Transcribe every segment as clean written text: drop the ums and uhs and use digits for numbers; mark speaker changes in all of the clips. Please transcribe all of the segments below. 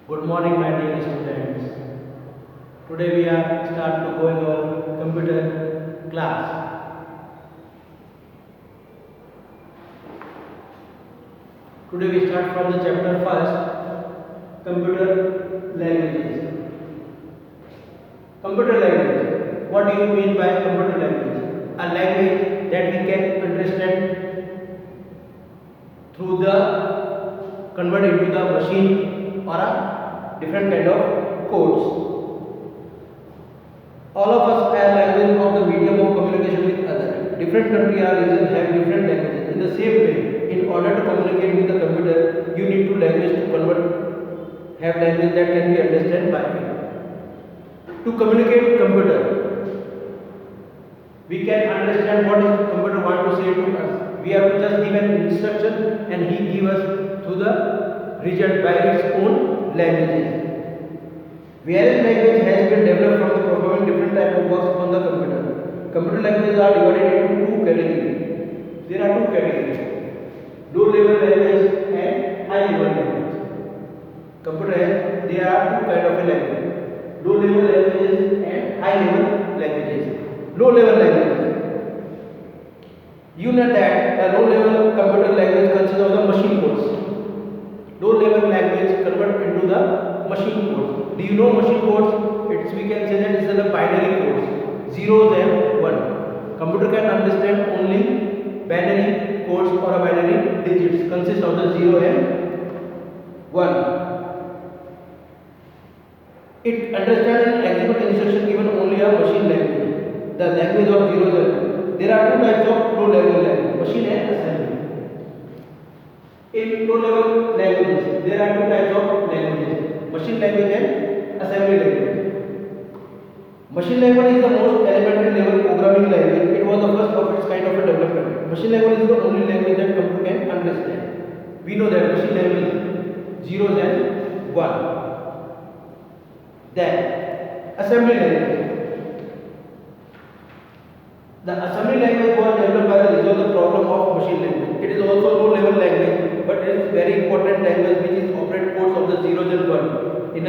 Speaker 1: Good morning, my dear students. Today we are start to going our computer class. Today we start from the chapter first, computer languages. Computer language. What do you mean by computer language? A language that we can understand through the convert into the machine or a different kind of codes. All of us have language of the medium of communication with other. Different country or region have different languages. In the same way, in order to communicate with the computer, you need to language to convert, have language that can be understood by it. To communicate with computer, we can understand what is computer want to say to us. We have to just give an instruction and he give us to the result by its own languages. Various language has been developed from the performing different type of works on the computer. Computer languages are divided into two categories. There are two categories: low level language and high level language. Computer has there are two kind of a language: low level languages and high level languages. Low level languages. You know that a low level computer language consists of the machine codes. Low level language convert into the machine codes. Do you know machine codes? We can say that it's the binary codes, zeros and one. Computer can understand only binary codes or a binary digits consist of the 0 and 1. It understands and executes instruction given only a machine language, the language of zeros and 1. There are two types of low level language, machine and assembly. In low level languages, there are two types of languages, machine language and assembly language. Machine language is the most elementary level programming language. It was the first of its kind of a development. Machine language is the only language that computer can understand. We know that machine language is zeros and 1. Then assembly language. The assembly language was developed by the resolve the problem of machine language. It is also low level language, but it is very important language which is operate codes of the zeros and 1 in a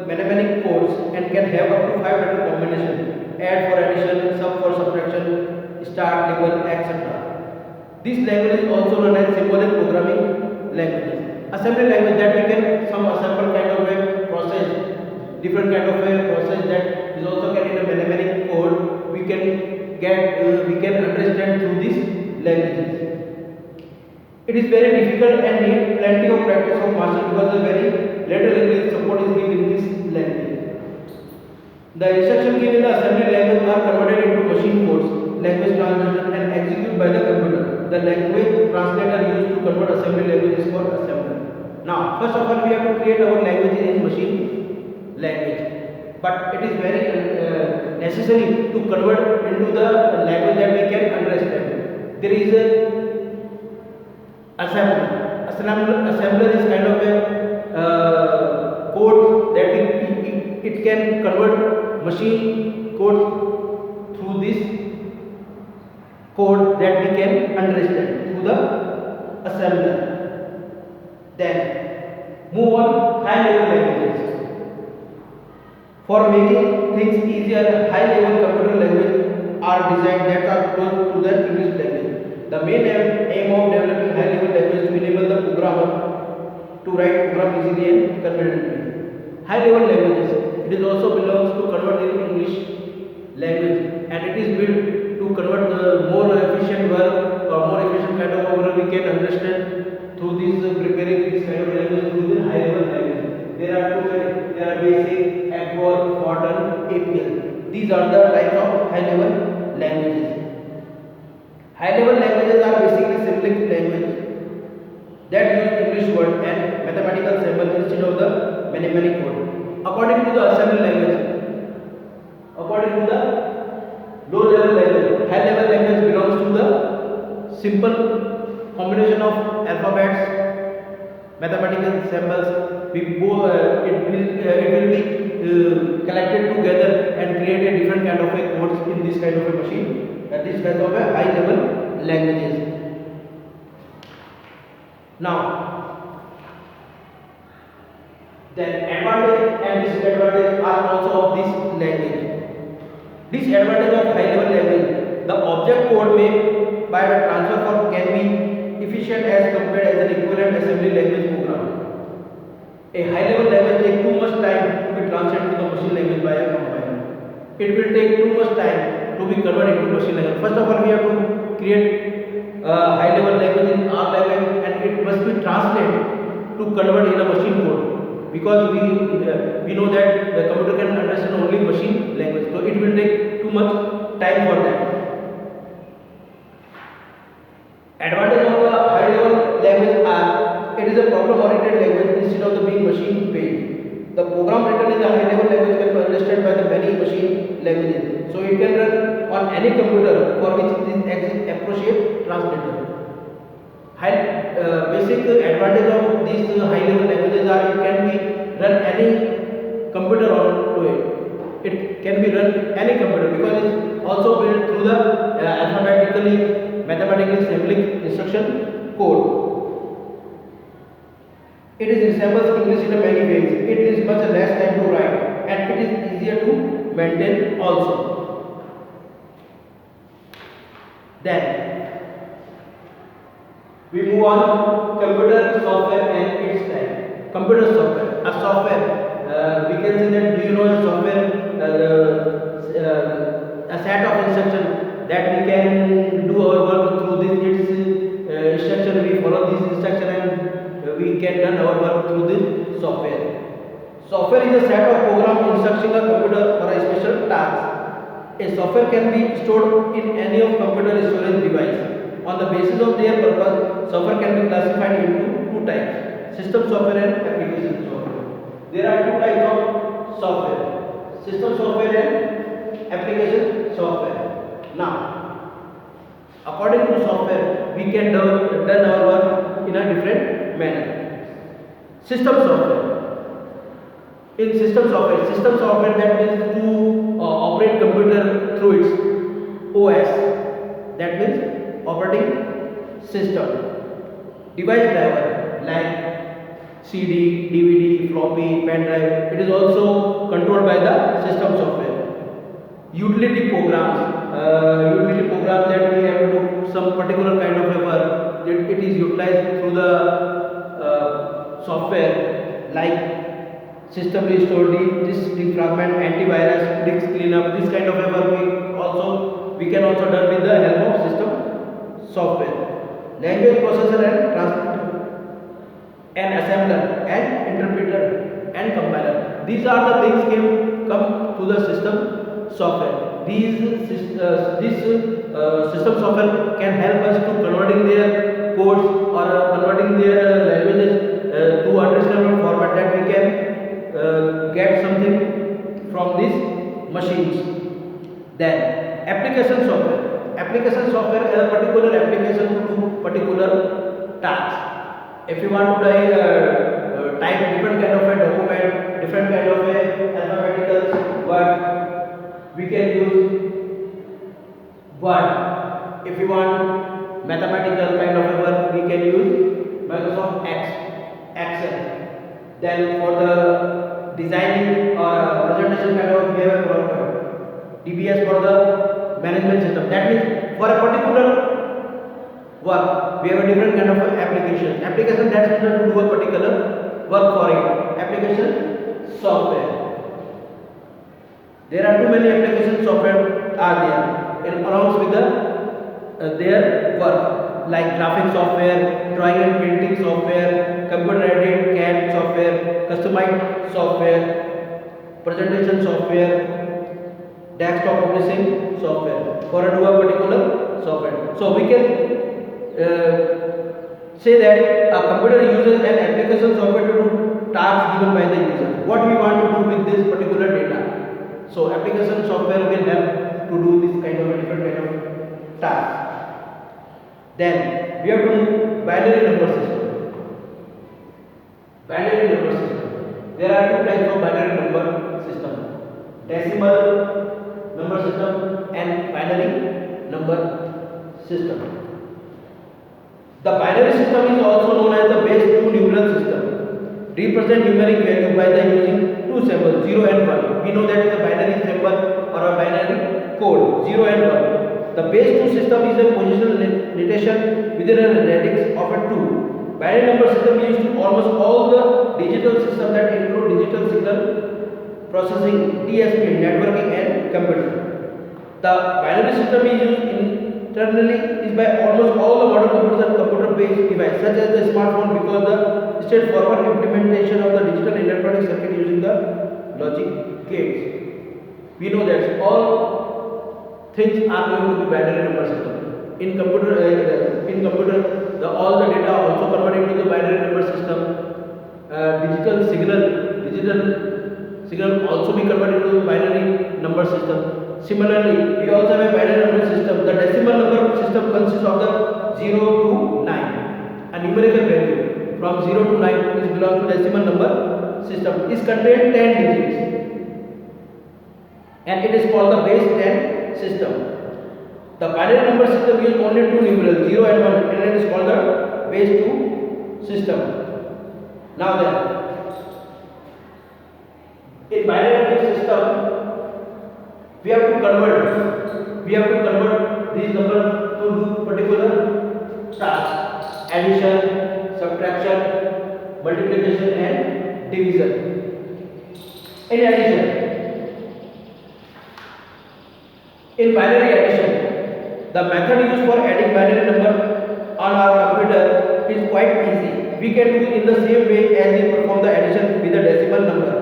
Speaker 1: mnemonic codes and can have up to 5 letter combination: add for addition, sub for subtraction, start, label, etc. This language is also known as symbolic programming languages. Assembly language that we can some assemble kind of a process, different kind of a process that is also carried in a mnemonic code. We can understand through these languages. It is very difficult and need plenty of practice of master because the very little English support is given in this language. The instruction given in the assembly language are converted into machine codes, language translation and executed by the computer. The language translator used to convert assembly language is called assembler. Now, first of all, we have to create our language in machine language. But it is very necessary to convert into the language that we can understand. There is a assembler. Assembler is kind of a code that it can convert machine code through this code that we can understand through the assembler. Then move on high level languages. For making things easier, high level computer language are designed that are close to the English language. The main aim of developing high level language to enable the programmer to write program easily and conveniently. High level languages, it is also belongs to convert in English language and it is built to convert the more efficient work or more efficient kind of work we can understand through this preparing this kind of language through the high level language. There are basic, APOR, modern, APL. These are the types of high level languages. High level languages are basically symbolic language that use English word and mathematical symbol instead of the mnemonic code. According to the assembly language, according to the low level language, high level language belongs to the simple combination of alphabets, mathematical symbols. It will be collected together and create a different kind of a codes in this kind of a machine. This kind of a high level languages. Now Then advantage and disadvantage are also of this language. Disadvantage of high level language: the object code made by the transfer form can be efficient as compared as an equivalent assembly language program. A high level language takes too much time to be translated to the machine language by a compiler. It will take too much time to be converted into machine language. First of all, we have to create a high level language in our language, and it must be translated to convert in a machine code, because we know that the computer can understand only machine language, so it will take too much time for that. Advantage of the high level language are: it is a problem oriented language instead of the being machine based. The program written in the high level language can be understood by the many machine languages, so it can run on any computer for which this exists appropriate translator. Basic advantage of these high level languages are: it can be run any computer onto it. It can be run any computer because it's also built through the mathematically symbolic instruction code. It resembles English in many ways. It is much less time to write, and it is easier to maintain also. Then we move on: computer software and its type. Computer software. A software, we can say that, do you know the software? A set of instructions that we can do our work through this instruction. We follow this instruction and we can run our work through this software. Software is a set of program instructing a computer for a special task. A software can be stored in any of computer storage device. On the basis of their purpose, software can be classified into two types: system software and application software. There are two types of software: system software and application software. Now, according to software, we can done our work in a different manner. System software. In system software that means to operate computer through its OS. That means operating system. Device driver like CD, DVD, floppy, pen drive. It is also controlled by the system software. Utility programs. That we have to do some particular kind of a work. It is utilized through the software, like system restore, disk defragment, antivirus, disk cleanup. This kind of a work we can also done with the help of system software. Language processor and transmitter, and assembler and interpreter and compiler. These are the things come to the system software. This system software can help us to converting their codes or converting their languages to understandable format, that we can get something from these machines. Then application software. Application software is a particular application to do particular tasks. If you want to type different kind of a document, different kind of a alphabetical word, we can use Word. If you want mathematical kind of a work, we can use Microsoft Excel. Then for the designing or presentation kind of, we have a DBS for the management system. That means for a particular work, we have a different kind of application. Application that's meant to do a particular work for it. Application software. There are too many application software are there. It along with their work, like graphic software, drawing and printing software, computer aided CAD software, customized software, presentation software, desktop publishing software for a particular software. So we can say that a computer uses an application software to do tasks given by the user. What we want to do with this particular data. So application software will help to do this kind of a different kind of task. Then we have to do binary number system. Binary number system. There are two types of binary number system: decimal number system and binary number system. The binary system is also known as the base 2 numeral system. represent numeric value by the using two symbols 0 and 1. We know that is a binary symbol or a binary code 0 and 1. The base 2 system is a positional notation within a radix of a 2. Binary number system is used to almost all the digital systems that include digital signal processing, DSP, networking and computer. The binary system is used internally is by almost all the modern computers and computer-based devices such as the smartphone because the straightforward implementation of the digital electronic circuit using the logic gates. We know that all things are going to be binary number system. In computer, all the data are also converted into the binary number system. Digital signal also be converted into the binary number system. Similarly, we also have a binary number system. The decimal number system consists of the 0 to 9. A numerical value from 0 to 9 is belongs to decimal number system. It contains 10 digits and it is called the base 10 system. The binary number system uses only two numerals 0 and 1 and it is called the base 2 system. Now then, in binary number system, we have to convert these numbers to do particular tasks: addition, subtraction, multiplication and division. In addition, in binary addition, the method used for adding binary number on our computer is quite easy. We can do it in the same way as we perform the addition with the decimal number.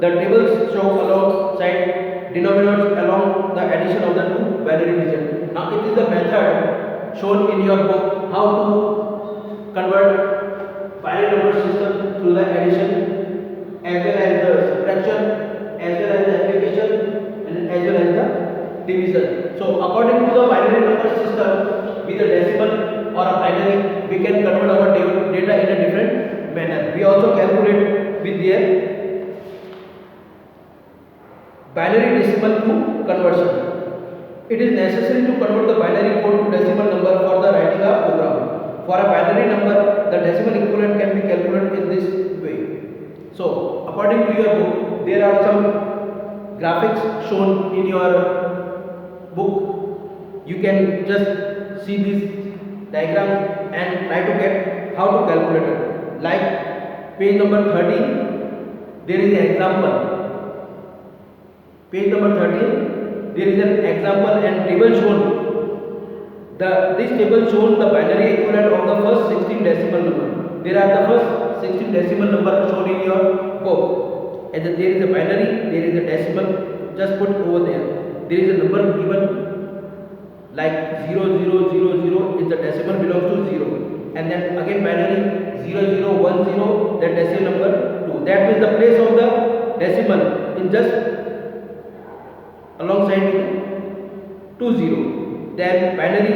Speaker 1: The tables show alongside denominators along the addition of the two binary digits. Now it is the method shown in your book how to convert binary number system through the addition as well as the subtraction as well as the multiplication and as well as the division. So according to the binary number system with a decimal or a binary, we can convert our data in a different manner. We also calculate with their binary decimal to conversion. It is necessary to convert the binary code to decimal number for the writing a program. For a binary number, the decimal equivalent can be calculated in this way. So, according to your book, there are some graphics shown in your book. You can just see this diagram and try to get how to calculate it. Like page number 13, there is an example. Page number 13, there is an example and table shown. This table shows the binary equivalent of the first 16 decimal number. There are the first 16 decimal number shown in your book. And then there is a binary, there is a decimal, just put over there. There is a number given like 0000 is the decimal belongs to 0. And then again binary 0010, that decimal number 2. That means the place of the decimal in just alongside with 20. Then binary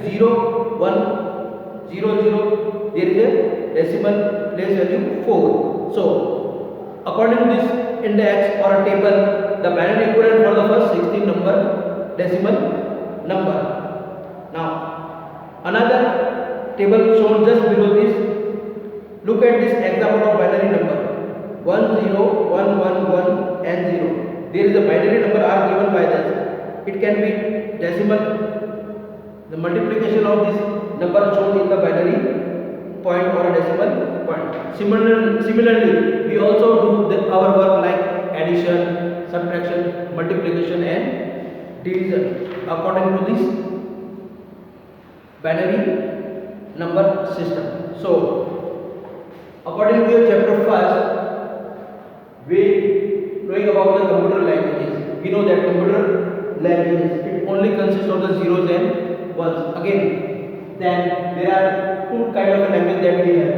Speaker 1: 0 1 0 0, there is a decimal place value 4. So according to this index or a table, the binary equivalent for the first 16 number decimal number. Now another table shown just below this. Look at this example of binary number 1 0 1 1 1 and 0. There is a binary number are given by this. It can be decimal. The multiplication of this number shown in the binary point or a decimal point. Similarly, we also do our work like addition, subtraction, multiplication and division according to this binary number system. So, according to your chapter first, we knowing about the computer languages. We know that computer languages it only consists of the zeros and ones. Again, then there are two kind of language that we have: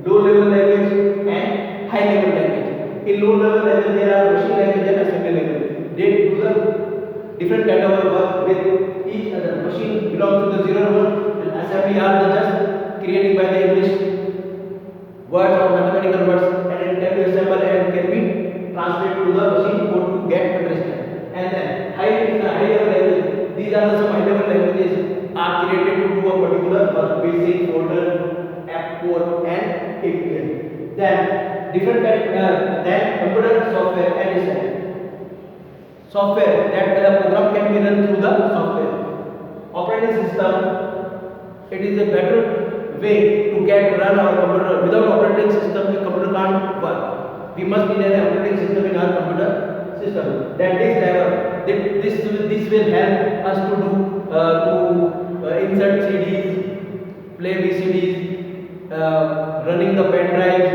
Speaker 1: low level language and high level language. In low level language, there are machine language and assembly language. They do the different kind of work with each other. Machine belongs to the 0 and 1, and assembly are the just created by the English words or mathematical words, and it can be assembled and can be translated to the machine code to get understand. And then high level language. These are some high level languages are created to do a particular work: basic, folder, app core, and API. Then different kind then computer software and software that the program can be run through the software. Operating system, it is a better way to get run our computer. Without operating system the computer can't work. We must need an operating system in our computer system. Then this driver, this will help us to do insert CDs, play VCDs, running the pen drive.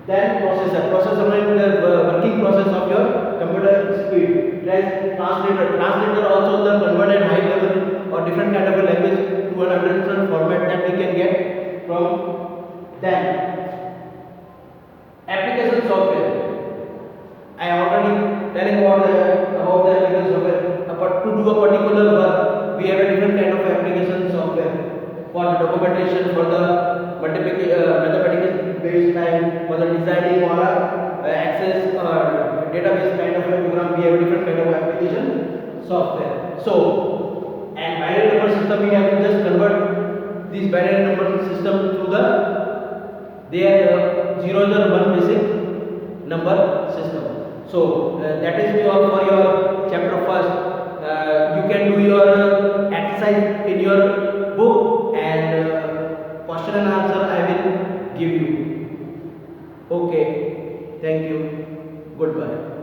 Speaker 1: Then processor means the working process of your computer speed. Then translator also the converted high level or different kind of a language to an different format that we can get from them. Application software, I already telling about the application software. But to do a particular work, we have a different kind of application software for the documentation, for the mathematical based time, for the designing or access database kind of a program. We have a different kind of application software. So, and binary number system, we have to just convert this binary number system to the their zeros or one basic number system. So that is for your chapter first. You can do your exercise in your book, and question and answer I will give you. Okay, thank you, goodbye.